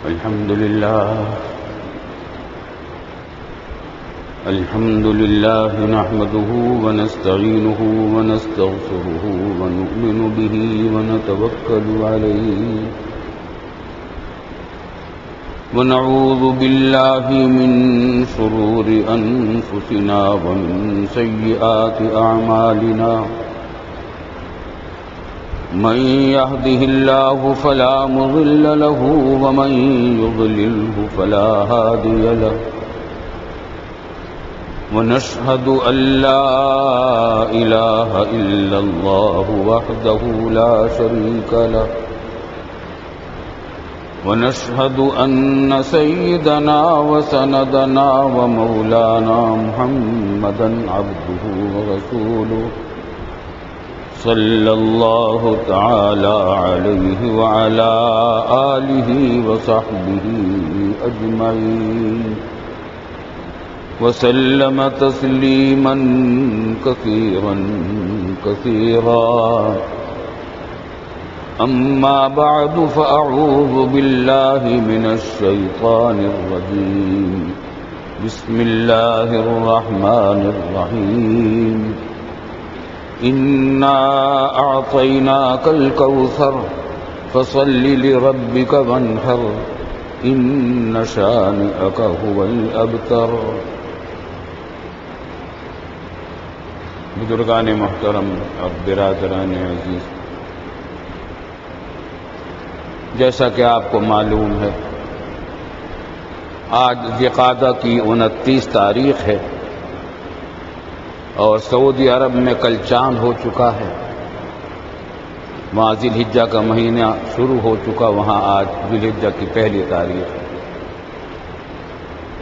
الحمد لله نحمده ونستعينه ونستغفره ونؤمن به ونتوكل عليه ونعوذ بالله من شرور أنفسنا ومن سيئات أعمالنا من يهده الله فلا مضل له ومن يضلله فلا هادي له ونشهد أن لا إله إلا الله وحده لا شريك له ونشهد أن سيدنا وسندنا ومولانا محمدا عبده ورسوله صلى الله تعالى عليه وعلى آله وصحبه أجمعين وسلم تسليما كثيرا كثيرا أما بعد فأعوذ بالله من الشيطان الرجيم بسم الله الرحمن الرحيم إنا أعطيناك الكوثر فصل لربك وانحر إن شانئك هو الأبتر. بزرگان محترم اور برادران عزیز، جیسا کہ آپ کو معلوم ہے آج ذی-قعدہ کی 29 تاریخ ہے اور سعودی عرب میں کل چاند ہو چکا ہے. وہاں ذی الحجہ کا مہینہ شروع ہو چکا، وہاں آج ذی الحجہ کی پہلی تاریخ ہے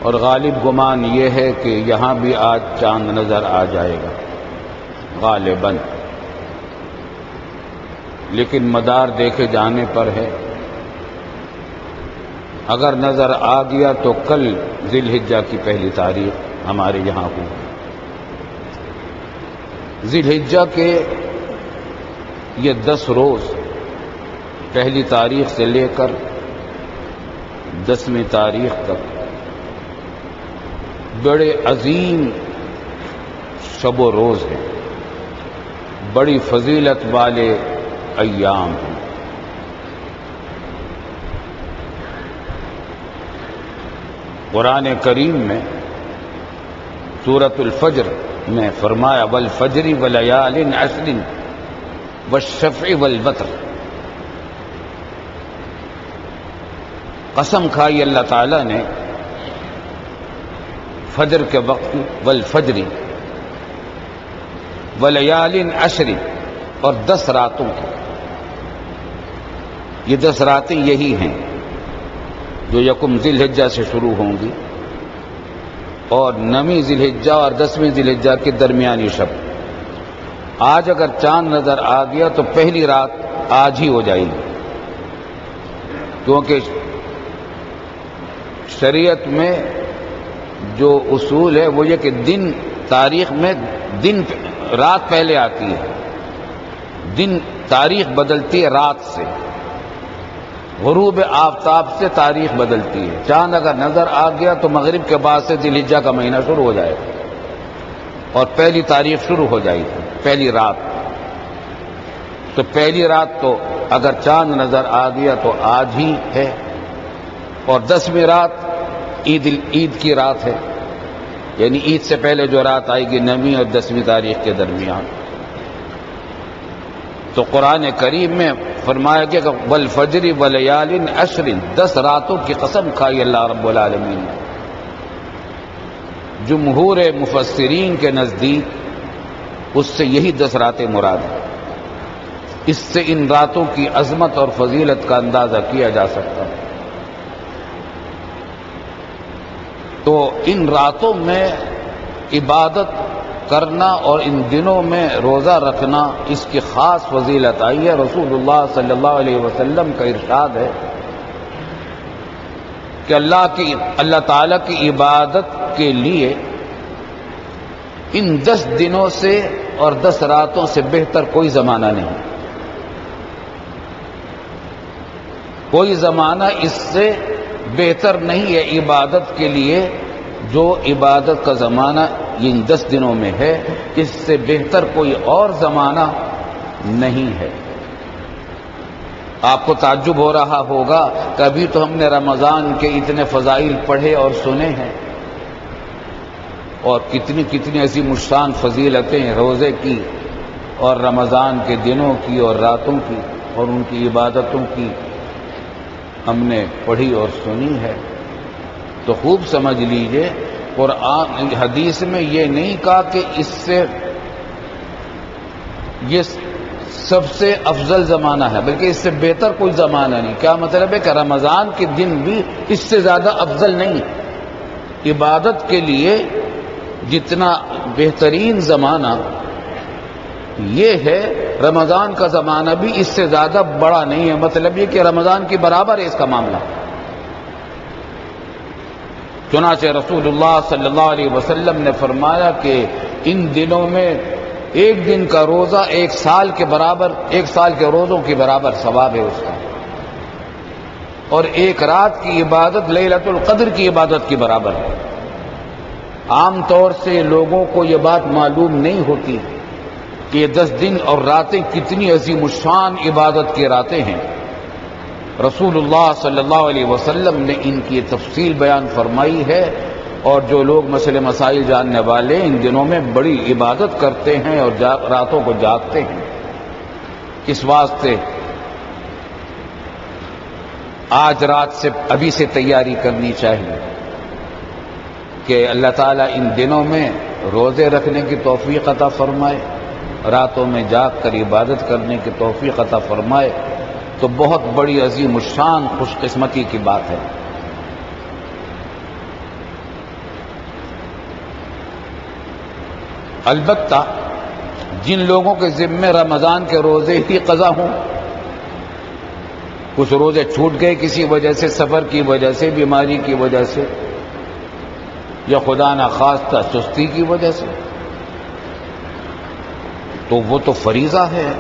اور غالب گمان یہ ہے کہ یہاں بھی آج چاند نظر آ جائے گا غالباً، لیکن مدار دیکھے جانے پر ہے اگر نظر آ گیا تو کل ذی الحجہ کی پہلی تاریخ ہمارے یہاں ہوگی. ذی الحجہ کے یہ 10 روز پہلی تاریخ سے لے کر 10ویں تاریخ تک بڑے عظیم شب و روز ہیں، بڑی فضیلت والے ایام ہیں. قرآن کریم میں سورۃ الفجر میں فرمایا والفجر ولیال عشر والشفع والوتر. قسم کھائی اللہ تعالیٰ نے فجر کے وقت والفجر ولیال عشر اور 10 راتوں کی. یہ 10 راتیں یہی ہیں جو یکم ذی الحجہ سے شروع ہوں گی اور 9ویں ذی الحجہ اور 10ویں ذی الحجہ کے درمیانی شب. آج اگر چاند نظر آ گیا تو پہلی رات آج ہی ہو جائے گی، کیونکہ شریعت میں جو اصول ہے وہ یہ کہ دن تاریخ میں رات پہلے آتی ہے، دن تاریخ بدلتی ہے رات سے، غروب آفتاب سے تاریخ بدلتی ہے. چاند اگر نظر آ گیا تو مغرب کے بعد سے ذی الحجہ کا مہینہ شروع ہو جائے گا اور پہلی تاریخ شروع ہو جائے گی، پہلی رات. تو پہلی رات تو اگر چاند نظر آ گیا تو آج ہی ہے اور 10ویں رات عید کی رات ہے، یعنی عید سے پہلے جو رات آئے گی 9ویں اور 10ویں تاریخ کے درمیان. تو قرآن کریم میں فرمایا گیا کہ والفجر ولیال عشر، 10 راتوں کی قسم کھائی اللہ رب العالمین نے. جمہور مفسرین کے نزدیک اس سے یہی 10 راتیں مراد ہیں. اس سے ان راتوں کی عظمت اور فضیلت کا اندازہ کیا جا سکتا ہے. تو ان راتوں میں عبادت کرنا اور ان دنوں میں روزہ رکھنا اس کی خاص فضیلت آئی ہے. رسول اللہ صلی اللہ علیہ وسلم کا ارشاد ہے کہ اللہ تعالیٰ کی عبادت کے لیے ان 10 دنوں سے اور 10 راتوں سے بہتر کوئی زمانہ نہیں. کوئی زمانہ اس سے بہتر نہیں ہے عبادت کے لیے جو عبادت کا زمانہ ان 10 دنوں میں ہے، اس سے بہتر کوئی اور زمانہ نہیں ہے۔ آپ کو تعجب ہو رہا ہوگا، کبھی تو ہم نے رمضان کے اتنے فضائل پڑھے اور سنے ہیں، اور کتنی کتنی ایسی مشان فضیلتیں روزے کی اور رمضان کے دنوں کی اور راتوں کی اور ان کی عبادتوں کی ہم نے پڑھی اور سنی ہے۔ تو خوب سمجھ لیجئے، قرآن حدیث میں یہ نہیں کہا کہ اس سے یہ سب سے افضل زمانہ ہے، بلکہ اس سے بہتر کوئی زمانہ نہیں۔ کیا مطلب ہے کہ رمضان کے دن بھی اس سے زیادہ افضل نہیں۔ عبادت کے لیے جتنا بہترین زمانہ یہ ہے، رمضان کا زمانہ بھی اس سے زیادہ بڑا نہیں ہے، مطلب یہ کہ رمضان کے برابر ہے اس کا معاملہ۔ چنانچہ رسول اللہ صلی اللہ علیہ وسلم نے فرمایا کہ ان دنوں میں ایک دن کا روزہ ایک سال کے برابر، ایک سال کے روزوں کے برابر ثواب ہے اس کا، اور ایک رات کی عبادت لیلۃ القدر کی عبادت کے برابر ہے۔ عام طور سے لوگوں کو یہ بات معلوم نہیں ہوتی کہ یہ 10 دن اور راتیں کتنی عظیم الشان عبادت کی راتیں ہیں۔ رسول اللہ صلی اللہ علیہ وسلم نے ان کی تفصیل بیان فرمائی ہے، اور جو لوگ مسئلے مسائل جاننے والے ان دنوں میں بڑی عبادت کرتے ہیں اور راتوں کو جاگتے ہیں۔ اس واسطے آج رات سے ابھی سے تیاری کرنی چاہیے کہ اللہ تعالیٰ ان دنوں میں روزے رکھنے کی توفیق عطا فرمائے، راتوں میں جاگ کر عبادت کرنے کی توفیق عطا فرمائے، تو بہت بڑی عظیم الشان خوش قسمتی کی بات ہے۔ البتہ جن لوگوں کے ذمے رمضان کے روزے ہی قضا ہوں، کچھ روزے چھوٹ گئے کسی وجہ سے، سفر کی وجہ سے، بیماری کی وجہ سے، یا خدا نخواستہ سستی کی وجہ سے، تو وہ تو فریضہ ہے،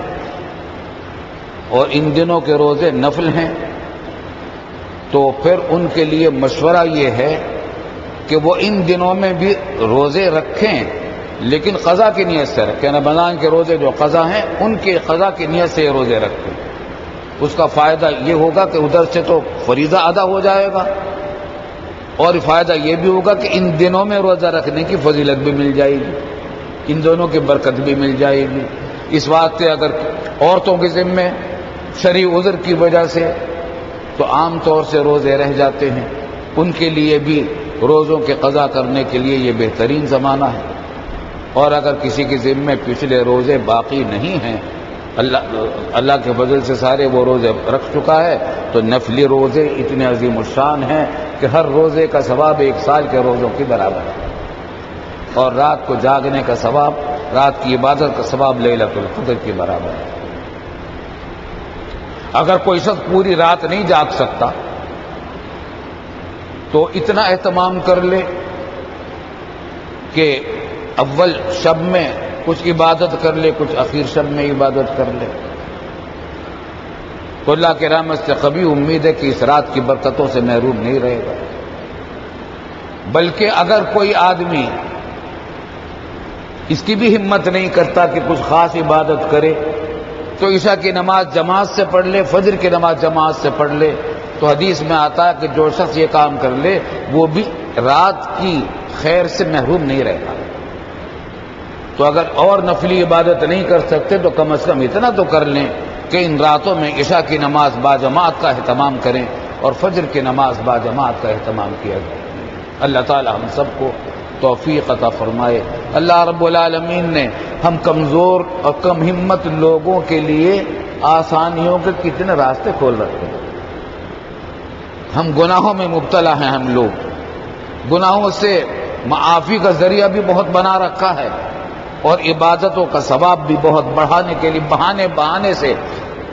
اور ان دنوں کے روزے نفل ہیں، تو پھر ان کے لیے مشورہ یہ ہے کہ وہ ان دنوں میں بھی روزے رکھیں، لیکن قضا کی نیت سے رکھیں۔ رمضان کے روزے جو قضا ہیں ان کے قضا کی نیت سے یہ روزے رکھیں۔ اس کا فائدہ یہ ہوگا کہ ادھر سے تو فریضہ ادا ہو جائے گا، اور فائدہ یہ بھی ہوگا کہ ان دنوں میں روزہ رکھنے کی فضیلت بھی مل جائے گی، ان دونوں کی برکت بھی مل جائے گی۔ اس واسطے اگر عورتوں کے ذمے شرعی عذر کی وجہ سے تو عام طور سے روزے رہ جاتے ہیں، ان کے لیے بھی روزوں کے قضا کرنے کے لیے یہ بہترین زمانہ ہے۔ اور اگر کسی کے ذمے پچھلے روزے باقی نہیں ہیں، اللہ کے فضل سے سارے وہ روزے رکھ چکا ہے، تو نفلی روزے اتنے عظیم الشان ہیں کہ ہر روزے کا ثواب ایک سال کے روزوں کے برابر ہے، اور رات کو جاگنے کا ثواب، رات کی عبادت کا ثواب لیلۃ القدر کے برابر ہے۔ اگر کوئی شخص پوری رات نہیں جاگ سکتا تو اتنا اہتمام کر لے کہ اول شب میں کچھ عبادت کر لے، کچھ آخر شب میں عبادت کر لے، تو اللہ کی رحمت سے کبھی امید ہے کہ اس رات کی برکتوں سے محروم نہیں رہے گا۔ بلکہ اگر کوئی آدمی اس کی بھی ہمت نہیں کرتا کہ کچھ خاص عبادت کرے، تو عشاء کی نماز جماعت سے پڑھ لے، فجر کی نماز جماعت سے پڑھ لے، تو حدیث میں آتا ہے کہ جو شخص یہ کام کر لے وہ بھی رات کی خیر سے محروم نہیں رہتا۔ تو اگر اور نفلی عبادت نہیں کر سکتے تو کم از کم اتنا تو کر لیں کہ ان راتوں میں عشاء کی نماز باجماعت کا اہتمام کریں اور فجر کی نماز باجماعت کا اہتمام کیا جائے۔ اللہ تعالی ہم سب کو توفیق عطا فرمائے۔ اللہ رب العالمین نے ہم کمزور اور کم ہمت لوگوں کے لیے آسانیوں کے کتنے راستے کھول رکھے ہیں۔ ہم گناہوں میں مبتلا ہیں، ہم لوگ گناہوں سے معافی کا ذریعہ بھی بہت بنا رکھا ہے، اور عبادتوں کا ثواب بھی بہت بڑھانے کے لیے بہانے سے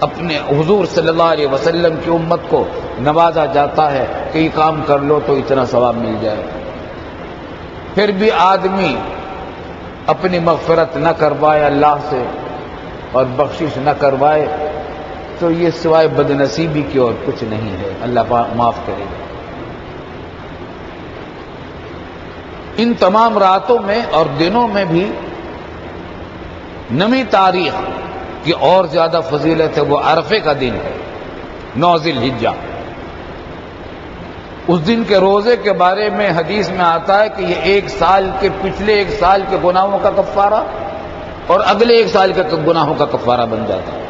اپنے حضور صلی اللہ علیہ وسلم کی امت کو نوازا جاتا ہے کہ یہ کام کر لو تو اتنا ثواب مل جائے۔ پھر بھی آدمی اپنی مغفرت نہ کروائے اللہ سے اور بخشش نہ کروائے تو یہ سوائے بدنصیبی کی اور کچھ نہیں ہے۔ اللہ معاف کرے گا۔ ان تمام راتوں میں اور دنوں میں بھی نویں تاریخ کی اور زیادہ فضیلت ہے، وہ عرفے کا دن ہے، 9 ذی الحجہ۔ اس دن کے روزے کے بارے میں حدیث میں آتا ہے کہ یہ پچھلے ایک سال کے گناہوں کا کفارہ اور اگلے ایک سال کے گناہوں کا کفارہ بن جاتا ہے۔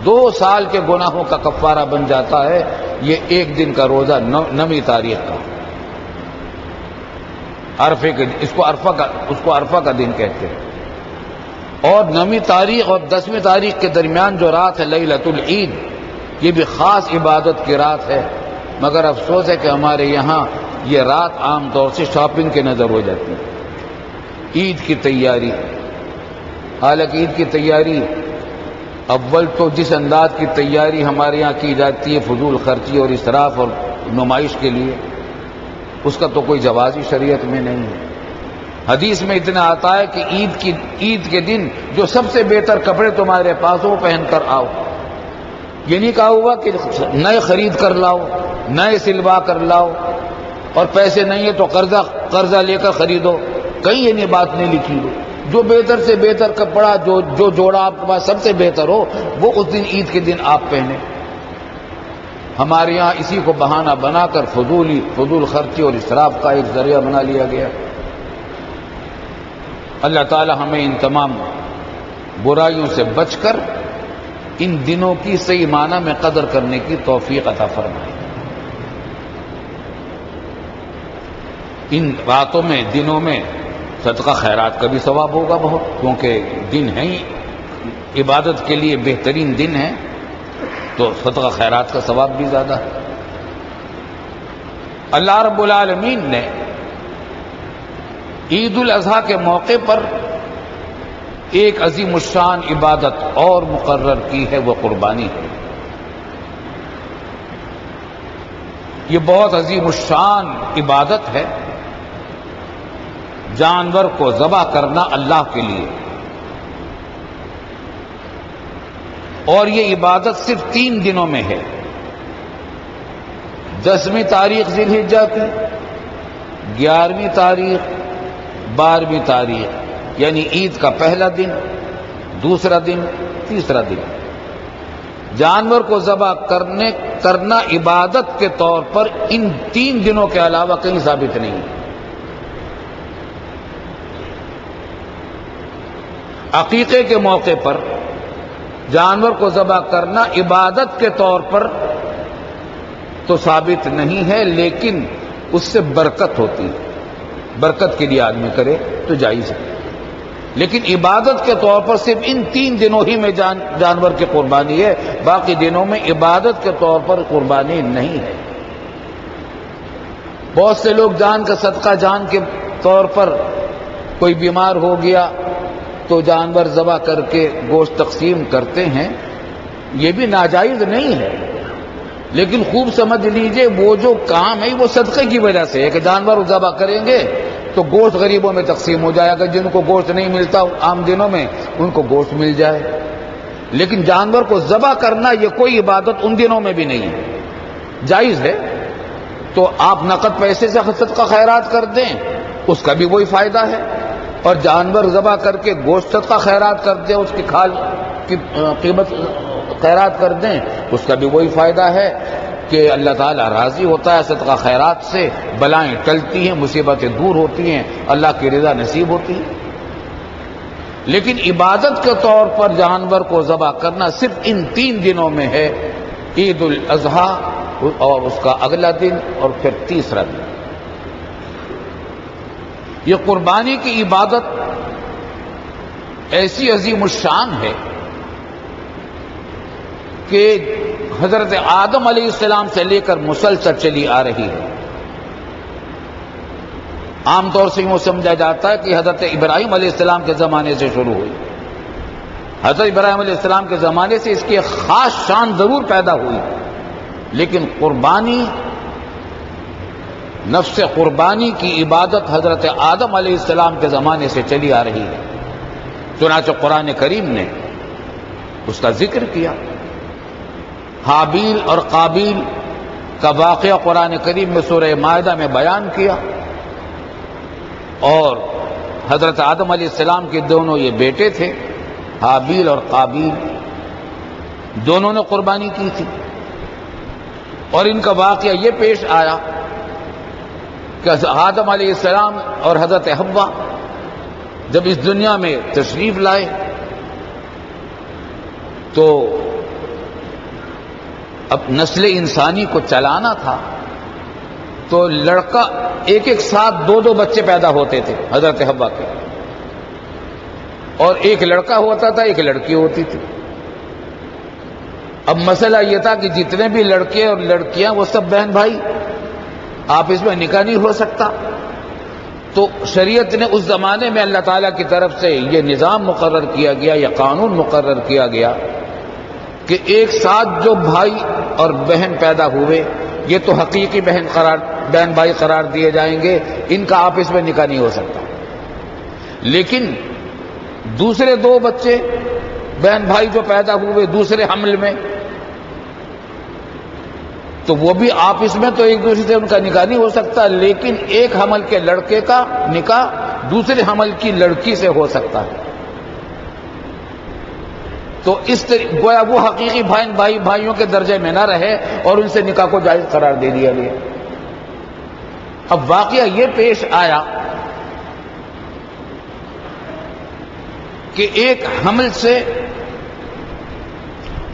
2 سال کے گناہوں کا کفارہ بن جاتا ہے یہ ایک دن کا روزہ 9ویں تاریخ کا، عرفے کے، اس کو عرفہ کا دن کہتے ہیں۔ اور 9ویں تاریخ اور 10ویں تاریخ کے درمیان جو رات ہے لیلۃ العید، یہ بھی خاص عبادت کی رات ہے، مگر افسوس ہے کہ ہمارے یہاں یہ رات عام طور سے شاپنگ کے نظر ہو جاتی ہے، عید کی تیاری۔ حالانکہ عید کی تیاری اول تو جس انداز کی تیاری ہمارے یہاں کی جاتی ہے فضول خرچی اور اسراف اور نمائش کے لیے، اس کا تو کوئی جواز ہی شریعت میں نہیں ہے۔ حدیث میں اتنا آتا ہے کہ عید کے دن جو سب سے بہتر کپڑے تمہارے پاس ہو پہن کر آؤ۔ یہ نہیں کہا ہوا کہ نئے خرید کر لاؤ، نئے سلوا کر لاؤ، اور پیسے نہیں ہے تو قرضہ لے کر خریدو، کہیں یہ بات نہیں لکھی ہو۔ جو بہتر سے بہتر کپڑا، جو جوڑا آپ کے پاس سب سے بہتر ہو، وہ اس دن عید کے دن آپ پہنیں۔ ہمارے یہاں اسی کو بہانہ بنا کر فضول خرچی اور اسراف کا ایک ذریعہ بنا لیا گیا۔ اللہ تعالی ہمیں ان تمام برائیوں سے بچ کر ان دنوں کی صحیح معنی میں قدر کرنے کی توفیق عطا فرمائے۔ ان راتوں میں، دنوں میں صدقہ خیرات کا بھی ثواب ہوگا بہت، کیونکہ دن ہے ہی عبادت کے لیے بہترین دن ہے، تو صدقہ خیرات کا ثواب بھی زیادہ ہے۔ اللہ رب العالمین نے عید الاضحیٰ کے موقع پر ایک عظیم الشان عبادت اور مقرر کی ہے، وہ قربانی ہے۔ یہ بہت عظیم الشان عبادت ہے، جانور کو ذبح کرنا اللہ کے لیے، اور یہ عبادت صرف 3 دنوں میں ہے، 10ویں تاریخ ذی الحجہ کی، 11ویں تاریخ، 12ویں تاریخ، یعنی عید کا پہلا دن، دوسرا دن، تیسرا دن۔ جانور کو ذبح کرنا عبادت کے طور پر ان 3 دنوں کے علاوہ کہیں ثابت نہیں ہے۔ عقیقے کے موقع پر جانور کو ذبح کرنا عبادت کے طور پر تو ثابت نہیں ہے، لیکن اس سے برکت ہوتی ہے، برکت کے لیے آدمی کرے تو جائز ہے، لیکن عبادت کے طور پر صرف ان 3 دنوں ہی میں جانور کی قربانی ہے، باقی دنوں میں عبادت کے طور پر قربانی نہیں ہے۔ بہت سے لوگ جان کا صدقہ جان کے طور پر، کوئی بیمار ہو گیا تو جانور ذبح کر کے گوشت تقسیم کرتے ہیں، یہ بھی ناجائز نہیں ہے، لیکن خوب سمجھ لیجئے وہ جو کام ہے وہ صدقے کی وجہ سے ہے کہ جانور ذبح کریں گے تو گوشت غریبوں میں تقسیم ہو جائے گا، جن کو گوشت نہیں ملتا عام دنوں میں ان کو گوشت مل جائے، لیکن جانور کو ذبح کرنا یہ کوئی عبادت ان دنوں میں بھی نہیں ہے، جائز ہے۔ تو آپ نقد پیسے سے صدقہ خیرات کر دیں، اس کا بھی وہی فائدہ ہے، اور جانور ذبح کر کے گوشت صدقہ خیرات کر دیں، اس کی کھال کی قیمت خیرات کر دیں، اس کا بھی وہی فائدہ ہے کہ اللہ تعالیٰ راضی ہوتا ہے صدقہ خیرات سے، بلائیں ٹلتی ہیں، مصیبتیں دور ہوتی ہیں، اللہ کی رضا نصیب ہوتی ہے۔ لیکن عبادت کے طور پر جانور کو ذبح کرنا صرف ان 3 دنوں میں ہے، عید الاضحیٰ اور اس کا اگلا دن اور پھر تیسرا دن۔ یہ قربانی کی عبادت ایسی عظیم الشان ہے کہ حضرت آدم علیہ السلام سے لے کر مسلسل چلی آ رہی ہے۔ عام طور سے یوں سمجھا جاتا ہے کہ حضرت ابراہیم علیہ السلام کے زمانے سے شروع ہوئی، حضرت ابراہیم علیہ السلام کے زمانے سے اس کی ایک خاص شان ضرور پیدا ہوئی، لیکن قربانی، نفس قربانی کی عبادت حضرت آدم علیہ السلام کے زمانے سے چلی آ رہی ہے۔ چنانچہ قرآن کریم نے اس کا ذکر کیا، حابیل اور قابیل کا واقعہ قرآن کریم میں سورہ مائدہ میں بیان کیا، اور حضرت آدم علیہ السلام کے دونوں یہ بیٹے تھے، حابیل اور قابیل، دونوں نے قربانی کی تھی۔ اور ان کا واقعہ یہ پیش آیا کہ آدم علیہ السلام اور حضرت حوا جب اس دنیا میں تشریف لائے تو اب نسل انسانی کو چلانا تھا، تو لڑکا ایک ایک ساتھ دو دو بچے پیدا ہوتے تھے حضرت حوا کے، اور ایک لڑکا ہوتا تھا ایک لڑکی ہوتی تھی۔ اب مسئلہ یہ تھا کہ جتنے بھی لڑکے اور لڑکیاں وہ سب بہن بھائی، آپس میں نکاح نہیں ہو سکتا۔ تو شریعت نے اس زمانے میں اللہ تعالیٰ کی طرف سے یہ نظام مقرر کیا گیا، یہ قانون مقرر کیا گیا کہ ایک ساتھ جو بھائی اور بہن پیدا ہوئے یہ تو حقیقی بہن بھائی قرار دیے جائیں گے، ان کا آپس میں نکاح نہیں ہو سکتا۔ لیکن دوسرے دو بچے بہن بھائی جو پیدا ہوئے دوسرے حمل میں، تو وہ بھی آپس میں تو ایک دوسرے سے ان کا نکاح نہیں ہو سکتا، لیکن ایک حمل کے لڑکے کا نکاح دوسرے حمل کی لڑکی سے ہو سکتا ہے۔ تو اس طرح گویا وہ حقیقی بھائیوں کے درجے میں نہ رہے اور ان سے نکاح کو جائز قرار دے دیا گیا۔ اب واقعہ یہ پیش آیا کہ ایک حمل سے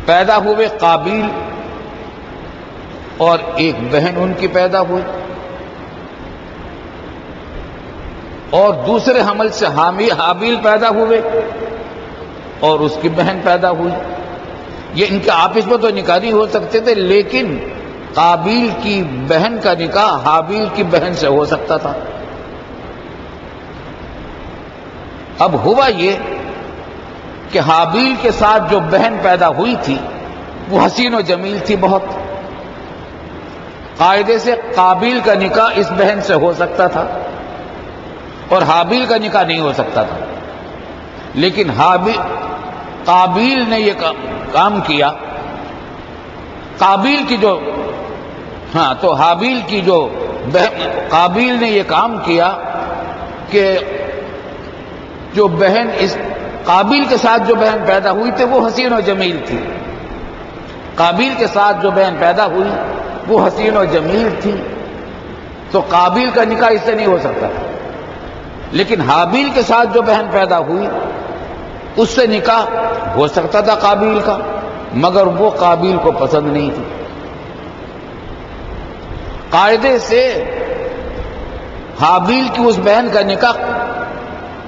پیدا ہوئے قابیل اور ایک بہن ان کی پیدا ہوئی، اور دوسرے حمل سے حابیل پیدا ہوئے اور اس کی بہن پیدا ہوئی۔ یہ ان کے آپس میں تو نکاح نہیں ہو سکتے تھے، لیکن قابیل کی بہن کا نکاح حابیل کی بہن سے ہو سکتا تھا۔ اب ہوا یہ کہ حابیل کے ساتھ جو بہن پیدا ہوئی تھی وہ حسین و جمیل تھی بہت، قاعدے سے قابیل کا نکاح اس بہن سے ہو سکتا تھا اور حابیل کا نکاح نہیں ہو سکتا تھا۔ لیکن قابیل نے یہ کام کیا، قابیل کی جو تو حابیل کی جو قابیل نے یہ کام کیا کہ جو بہن اس قابیل کے ساتھ جو بہن پیدا ہوئی تھی وہ حسین و جمیل تھی، قابیل کے ساتھ جو بہن پیدا ہوئی وہ حسین و جمیل تھی، تو قابیل کا نکاح اس سے نہیں ہو سکتا تھا۔ لیکن حابیل کے ساتھ جو بہن پیدا ہوئی اس سے نکاح ہو سکتا تھا قابیل کا، مگر وہ قابیل کو پسند نہیں تھی۔ قاعدے سے حابیل کی اس بہن کا نکاح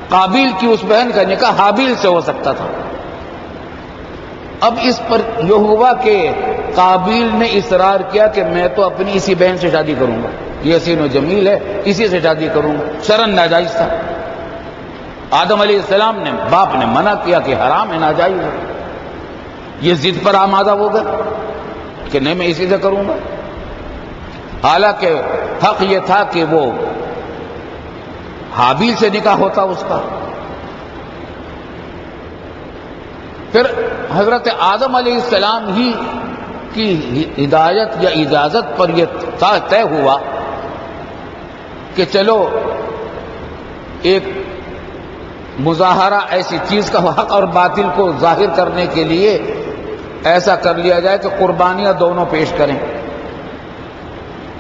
قابیل کی اس بہن کا نکاح حابیل سے ہو سکتا تھا۔ اب اس پر یہ ہوا کہ قابیل نے اصرار کیا کہ میں تو اپنی اسی بہن سے شادی کروں گا، یہ حسین و جمیل ہے، اسی سے شادی کروں گا۔ شرعاً ناجائز تھا۔ آدم علیہ السلام نے باپ نے منع کیا کہ حرام ہے، ناجائز ہے۔ یہ ضد پر آمادہ ہو گئے کہ نہیں میں اسی سے کروں گا، حالانکہ حق یہ تھا کہ وہ حابیل سے نکاح ہوتا اس کا۔ پھر حضرت آدم علیہ السلام ہی کی ہدایت یا اجازت پر یہ طے ہوا کہ چلو ایک مظاہرہ ایسی چیز کا حق اور باطل کو ظاہر کرنے کے لیے ایسا کر لیا جائے کہ قربانیاں دونوں پیش کریں۔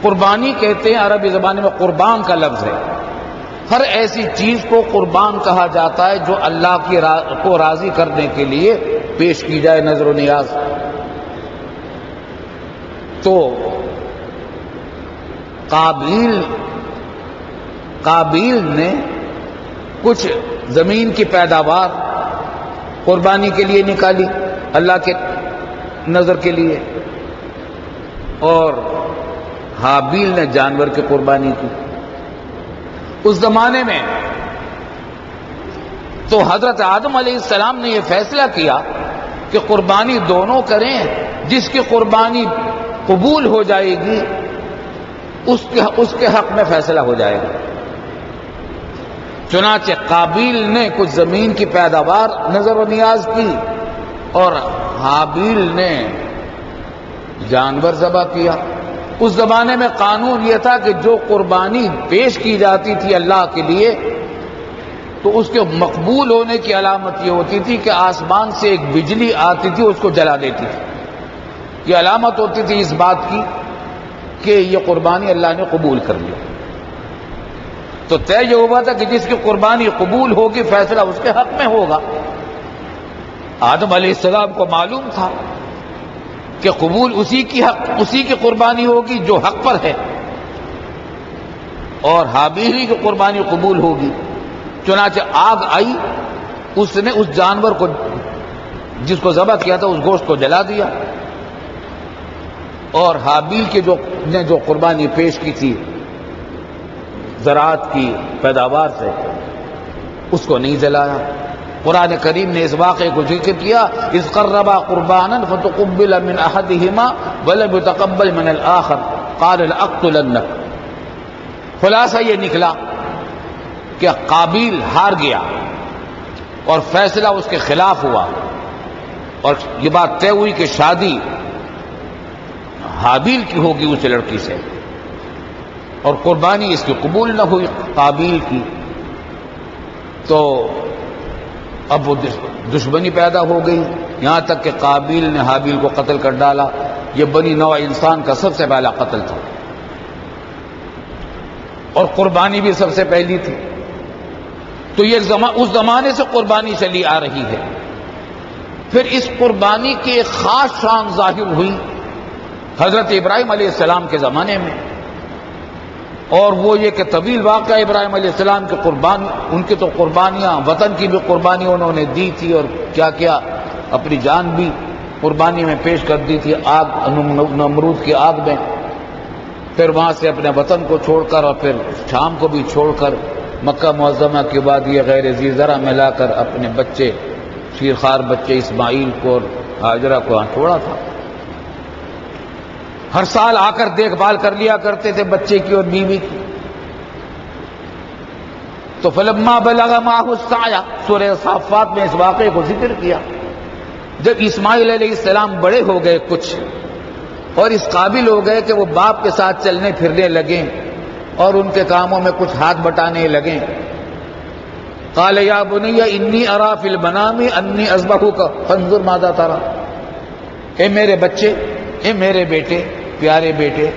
قربانی کہتے ہیں عربی زبان میں قربان کا لفظ ہے، ہر ایسی چیز کو قربان کہا جاتا ہے جو اللہ کو راضی کرنے کے لیے پیش کی جائے نظر و نیاز۔ تو قابیل نے کچھ زمین کی پیداوار قربانی کے لیے نکالی اللہ کے نظر کے لیے، اور حابیل نے جانور کی قربانی کی۔ اس زمانے میں تو حضرت آدم علیہ السلام نے یہ فیصلہ کیا کہ قربانی دونوں کریں، جس کی قربانی قبول ہو جائے گی اس کے حق میں فیصلہ ہو جائے گا۔ چنانچہ قابیل نے کچھ زمین کی پیداوار نظر و نیاز کی اور حابیل نے جانور ذبح کیا، اس زمانے میں قانون یہ تھا کہ جو قربانی پیش کی جاتی تھی اللہ کے لیے تو اس کے مقبول ہونے کی علامت یہ ہوتی تھی کہ آسمان سے ایک بجلی آتی تھی اس کو جلا دیتی تھی. یہ علامت ہوتی تھی اس بات کی کہ یہ قربانی اللہ نے قبول کر لی. تو طے یہ ہوا تھا کہ جس کی قربانی قبول ہوگی فیصلہ اس کے حق میں ہوگا. آدم علیہ السلام کو معلوم تھا کہ قبول اسی کی قربانی ہوگی جو حق پر ہے، اور حابیل کی قربانی قبول ہوگی. چنانچہ آگ آئی، اس نے اس جانور کو جس کو ذبح کیا تھا اس گوشت کو جلا دیا، اور حابیل کے نے جو قربانی پیش کی تھی زراعت کی پیداوار سے اس کو نہیں جلایا. قرآن کریم نے اس واقعے کو ذکر کیا، اذ قربا قربانا فتقبل من احدهما ولم يتقبل من الاخر قال لاقتلنك. خلاصہ یہ نکلا کہ قابیل ہار گیا اور فیصلہ اس کے خلاف ہوا، اور یہ بات طے ہوئی کہ شادی حابیل کی ہوگی اس لڑکی سے، اور قربانی اس کی قبول نہ ہوئی قابیل کی. تو اب وہ دشمنی پیدا ہو گئی، یہاں تک کہ قابیل نے حابیل کو قتل کر ڈالا. یہ بنی نوع انسان کا سب سے پہلا قتل تھا، اور قربانی بھی سب سے پہلی تھی. تو یہ اس زمانے سے قربانی چلی آ رہی ہے. پھر اس قربانی کی ایک خاص شان ظاہر ہوئی حضرت ابراہیم علیہ السلام کے زمانے میں، اور وہ یہ کہ طویل واقعہ ابراہیم علیہ السلام کے ان کی تو قربانیاں، وطن کی بھی قربانی انہوں نے دی تھی، اور کیا کیا اپنی جان بھی قربانی میں پیش کر دی تھی آگ، نمرود کی آگ میں. پھر وہاں سے اپنے وطن کو چھوڑ کر اور پھر شام کو بھی چھوڑ کر مکہ معظمہ کے بعد یہ غیر ذی زرع میں لا کر اپنے بچے شیرخوار بچے اسماعیل کو اور ہاجرہ کو وہاں چھوڑا تھا. ہر سال آ کر دیکھ بھال کر لیا کرتے تھے بچے کی اور بیوی کی. تو فلما بلغ معه السعی، سورہ صافات میں اس واقعے کو ذکر کیا. جب اسماعیل علیہ السلام بڑے ہو گئے کچھ اور اس قابل ہو گئے کہ وہ باپ کے ساتھ چلنے پھرنے لگیں اور ان کے کاموں میں کچھ ہاتھ بٹانے لگیں، قال یا بنی انی ارا فی المنام انی اذبحک فانظر ماذا ترى. اے میرے بچے، اے میرے بیٹے، پیارے بیٹے،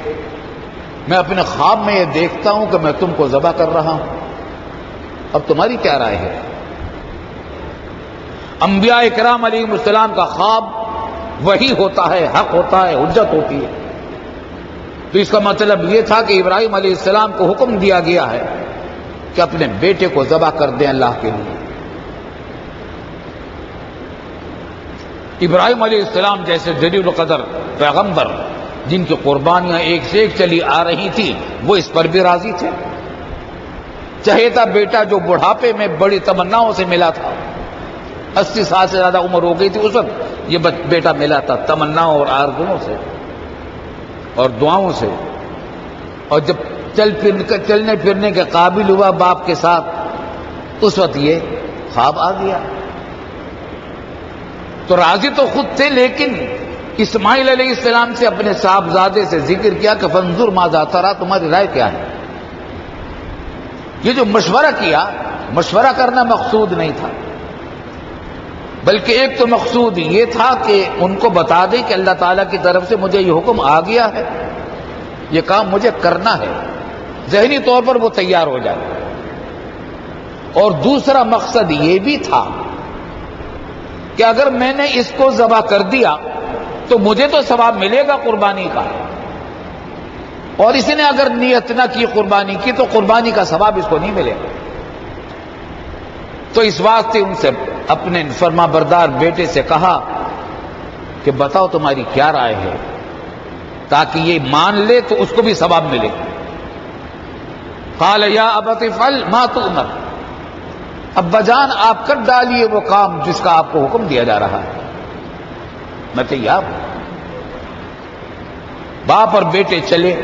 میں اپنے خواب میں یہ دیکھتا ہوں کہ میں تم کو ذبح کر رہا ہوں، اب تمہاری کیا رائے ہے؟ انبیاء کرام علیہ السلام کا خواب وہی ہوتا ہے، حق ہوتا ہے، حجت ہوتی ہے. تو اس کا مطلب یہ تھا کہ ابراہیم علیہ السلام کو حکم دیا گیا ہے کہ اپنے بیٹے کو ذبح کر دیں اللہ کے لیے. ابراہیم علیہ السلام جیسے جلیل القدر پیغمبر جن کی قربانیاں ایک سے ایک چلی آ رہی تھی، وہ اس پر بھی راضی تھے. چہیتا بیٹا جو بڑھاپے میں بڑی تمناؤں سے ملا تھا، 80 سال سے زیادہ عمر ہو گئی تھی اس وقت یہ بیٹا ملا تھا، تمناؤں اور آرزوؤں سے اور دعاؤں سے. اور جب چلنے پھرنے کے قابل ہوا باپ کے ساتھ، اس وقت یہ خواب آ گیا. تو راضی تو خود تھے، لیکن اسماعیل علیہ السلام سے اپنے صاحبزادے سے ذکر کیا کہ فانظر ماذا ترى، تمہاری رائے کیا ہے؟ یہ جو مشورہ کیا، مشورہ کرنا مقصود نہیں تھا، بلکہ ایک تو مقصود یہ تھا کہ ان کو بتا دیں کہ اللہ تعالیٰ کی طرف سے مجھے یہ حکم آ گیا ہے، یہ کام مجھے کرنا ہے، ذہنی طور پر وہ تیار ہو جائے. اور دوسرا مقصد یہ بھی تھا کہ اگر میں نے اس کو ذبح کر دیا تو مجھے تو ثواب ملے گا قربانی کا، اور اس نے اگر نیت نہ کی قربانی کی تو قربانی کا ثواب اس کو نہیں ملے گا. تو اس واسطے ان سے اپنے فرما بردار بیٹے سے کہا کہ بتاؤ تمہاری کیا رائے ہے، تاکہ یہ مان لے تو اس کو بھی ثواب ملے. قال یا ابت افعل ما تؤمر، ابا جان آپ کر ڈالیے وہ کام جس کا آپ کو حکم دیا جا رہا ہے، میں تیار ہوں. باپ اور بیٹے چلے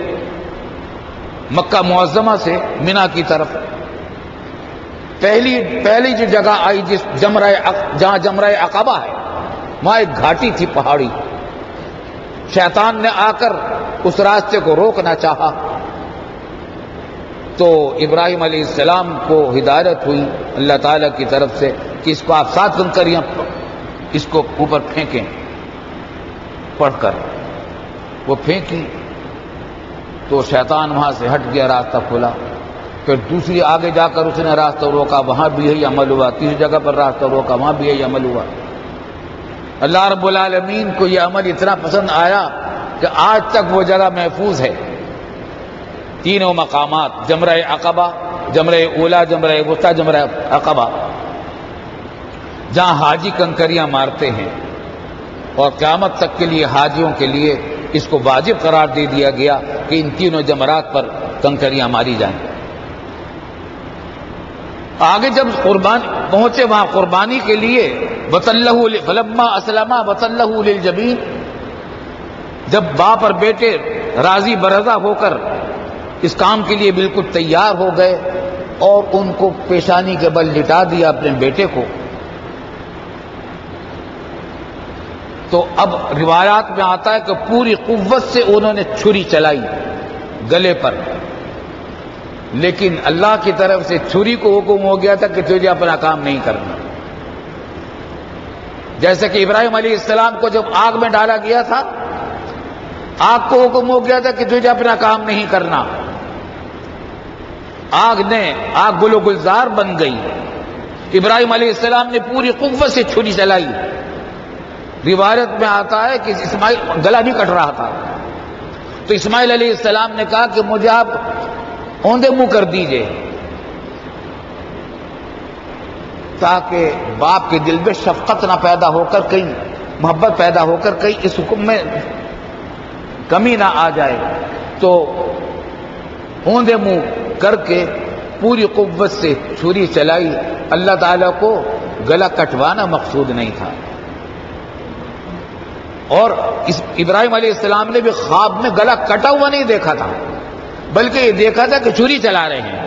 مکہ معظمہ سے مینا کی طرف. پہلی جو جگہ آئی جہاں جمرہ عقبہ ہے، وہاں ایک گھاٹی تھی پہاڑی، شیطان نے آ کر اس راستے کو روکنا چاہا تو ابراہیم علیہ السلام کو ہدایت ہوئی اللہ تعالیٰ کی طرف سے کہ اس کو آپ 7 کنکریاں اس کو اوپر پھینکیں پڑھ کر. وہ پھینکی تو شیطان وہاں سے ہٹ گیا، راستہ کھلا. پھر دوسری آگے جا کر اس نے راستہ روکا، وہاں بھی یہی عمل ہوا. تیسری جگہ پر راستہ روکا، وہاں بھی یہی عمل ہوا. اللہ رب العالمین کو یہ عمل اتنا پسند آیا کہ آج تک وہ جگہ محفوظ ہے. تینوں مقامات، جمرہ عقبہ، جمرہ اولا، جمرہ وسطیٰ، جمرہ عقبہ، جہاں حاجی کنکریاں مارتے ہیں، اور قیامت تک کے لیے حاجیوں کے لیے اس کو واجب قرار دے دیا گیا کہ ان تینوں جمرات پر کنکریاں ماری جائیں. آگے جب قربانی پہنچے وہاں قربانی کے لیے فلما اسلما وتلہ للجبین، جب باپ اور بیٹے راضی برضا ہو کر اس کام کے لیے بالکل تیار ہو گئے اور ان کو پیشانی کے بل لٹا دیا اپنے بیٹے کو، تو اب روایات میں آتا ہے کہ پوری قوت سے انہوں نے چھری چلائی گلے پر، لیکن اللہ کی طرف سے چھری کو حکم ہو گیا تھا کہ تجھے اپنا کام نہیں کرنا. جیسے کہ ابراہیم علیہ السلام کو جب آگ میں ڈالا گیا تھا، آگ کو حکم ہو گیا تھا کہ تجھے اپنا کام نہیں کرنا. آگ گل و گلزار بن گئی. ابراہیم علیہ السلام نے پوری قوت سے چھری چلائی. روایت میں آتا ہے کہ اسماعیل گلا نہیں کٹ رہا تھا تو اسماعیل علیہ السلام نے کہا کہ مجھے آپ اوندے منہ کر دیجئے تاکہ باپ کے دل میں شفقت نہ پیدا ہو کر کہیں محبت پیدا ہو کر کہیں اس حکم میں کمی نہ آ جائے. تو اوندے منہ کر کے پوری قوت سے چھری چلائی. اللہ تعالیٰ کو گلا کٹوانا مقصود نہیں تھا. اور ابراہیم علیہ السلام نے بھی خواب میں گلا کٹا ہوا نہیں دیکھا تھا، بلکہ یہ دیکھا تھا کہ چھری چلا رہے ہیں.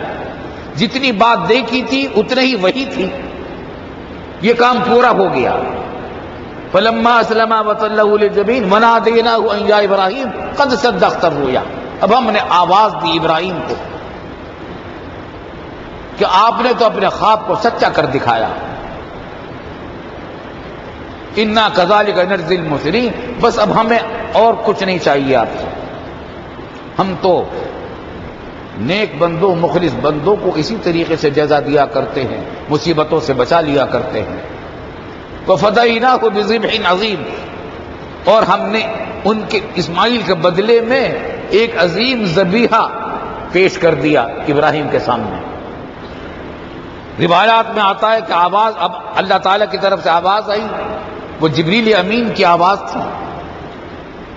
جتنی بات دیکھی تھی اتنا ہی وہی تھی. یہ کام پورا ہو گیا. فلما اسلم وتلہ للجبین ونادیناہ ان یا ابراہیم قد صدقت الرؤیا. اب ہم نے آواز دی ابراہیم کو کہ آپ نے تو اپنے خواب کو سچا کر دکھایا. انا کذالک نجزی المحسنین. بس اب ہمیں اور کچھ نہیں چاہیے آپ سے. ہم تو نیک بندوں مخلص بندوں کو اسی طریقے سے جزا دیا کرتے ہیں، مصیبتوں سے بچا لیا کرتے ہیں. وفدیناہ بذبح عظیم. اور ہم نے ان کے اسماعیل کے بدلے میں ایک عظیم ذبیحہ پیش کر دیا ابراہیم کے سامنے. روایات میں آتا ہے کہ آواز اب اللہ تعالیٰ کی طرف سے آواز آئی، وہ جبریل امین کی آواز تھی.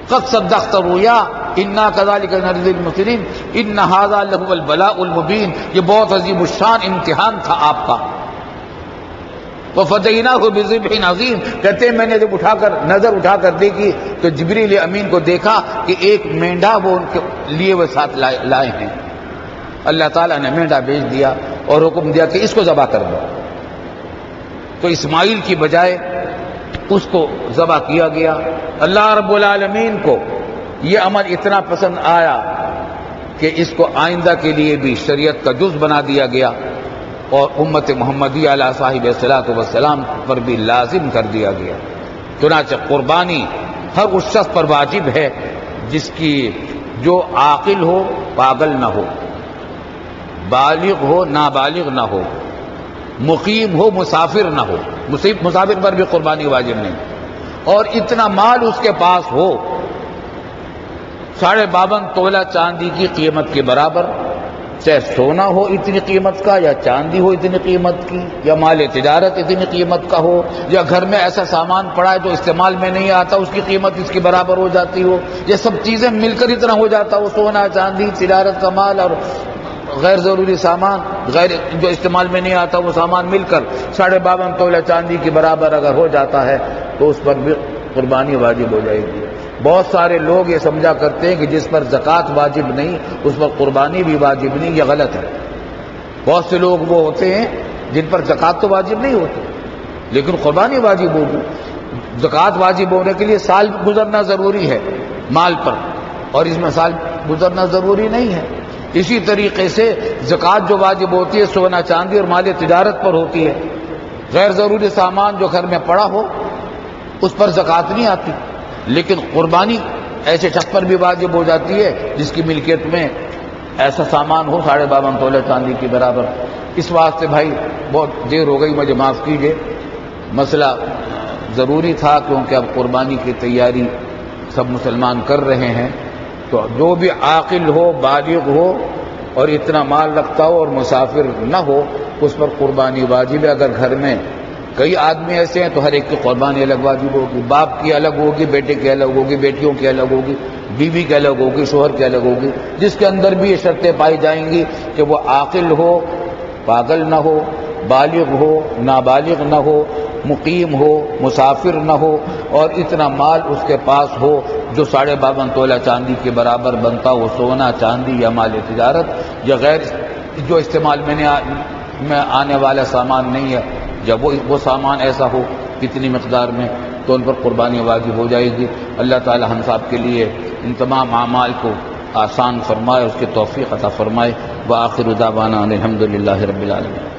قد صدقت الرؤیا انا کذالک نجزی المحسنین ان ھذا لہو البلاء المبین. یہ بہت عظیم الشان امتحان تھا آپ کا. وفدیناہ بذبح عظیم. کہتے ہیں میں نے جب نظر اٹھا کر دیکھی تو جبریل امین کو دیکھا کہ ایک مینڈا وہ ان کے لیے وہ ساتھ لائے ہیں. اللہ تعالیٰ نے مینڈا بھیج دیا اور حکم دیا کہ اس کو ذبح کر دو. تو اسماعیل کی بجائے اس کو ذبح کیا گیا. اللہ رب العالمین کو یہ عمل اتنا پسند آیا کہ اس کو آئندہ کے لیے بھی شریعت کا جز بنا دیا گیا اور امت محمدی علیہ صاحب الصلاۃ والسلام پر بھی لازم کر دیا گیا. چنانچہ قربانی ہر اس شخص پر واجب ہے جس کی جو عاقل ہو پاگل نہ ہو، بالغ ہو نابالغ نہ ہو، مقیم ہو مسافر نہ ہو. مسافر پر بھی قربانی واجب نہیں. اور اتنا مال اس کے پاس ہو 52.5 تولہ چاندی کی قیمت کے برابر، چاہے سونا ہو اتنی قیمت کا، یا چاندی ہو اتنی قیمت کی، یا مال تجارت اتنی قیمت کا ہو، یا گھر میں ایسا سامان پڑا ہے جو استعمال میں نہیں آتا اس کی قیمت اس کے برابر ہو جاتی ہو. یہ سب چیزیں مل کر اتنا ہو جاتا ہو، سونا چاندی تجارت کا مال اور غیر ضروری سامان غیر جو استعمال میں نہیں آتا وہ سامان مل کر 52.5 تولہ چاندی کے برابر اگر ہو جاتا ہے تو اس پر بھی قربانی واجب ہو جائے گی. بہت سارے لوگ یہ سمجھا کرتے ہیں کہ جس پر زکوٰۃ واجب نہیں اس پر قربانی بھی واجب نہیں. یہ غلط ہے. بہت سے لوگ وہ ہوتے ہیں جن پر زکوٰۃ تو واجب نہیں ہوتی لیکن قربانی واجب ہوگی. زکوٰۃ واجب ہونے کے لیے سال گزرنا ضروری ہے. مال پر، اور اس میں سال گزرنا ضروری نہیں ہے۔ اسی طریقے سے زکوٰۃ جو واجب ہوتی ہے سونا چاندی اور مال تجارت پر ہوتی ہے۔ غیر ضروری سامان جو گھر میں پڑا ہو اس پر زکوٰۃ نہیں آتی، لیکن قربانی ایسے شخص پر بھی واجب ہو جاتی ہے جس کی ملکیت میں ایسا سامان ہو 52.5 تولہ چاندی کے برابر۔ اس واسطے بھائی بہت دیر ہو گئی، مجھے معاف کیجیے، مسئلہ ضروری تھا کیونکہ اب قربانی کی تیاری سب مسلمان کر رہے ہیں، تو جو بھی عاقل ہو، بالغ ہو اور اتنا مال رکھتا ہو اور مسافر نہ ہو اس پر قربانی واجب ہے۔ اگر گھر میں کئی آدمی ایسے ہیں تو ہر ایک کی قربانی الگ واجب ہوگی، باپ کی الگ ہوگی، بیٹے کی الگ ہوگی، بیٹیوں کی الگ ہوگی، بیوی کی الگ ہوگی، شوہر کی الگ ہوگی، جس کے اندر بھی یہ شرطیں پائی جائیں گی کہ وہ عاقل ہو، پاگل نہ ہو، بالغ ہو، نابالغ نہ ہو، مقیم ہو، مسافر نہ ہو، اور اتنا مال اس کے پاس ہو جو 52.5 تولہ چاندی کے برابر بنتا ہو، سونا چاندی یا مال تجارت یا غیر جو استعمال میں آنے والا سامان نہیں ہے، جب وہ سامان ایسا ہو کتنی مقدار میں، تو ان پر قربانی واجب ہو جائے گی۔ اللہ تعالی ہم صاحب کے لیے ان تمام اعمال کو آسان فرمائے، اس کی توفیق عطا فرمائے۔ وآخر دعوانا الحمدللہ رب العالمین۔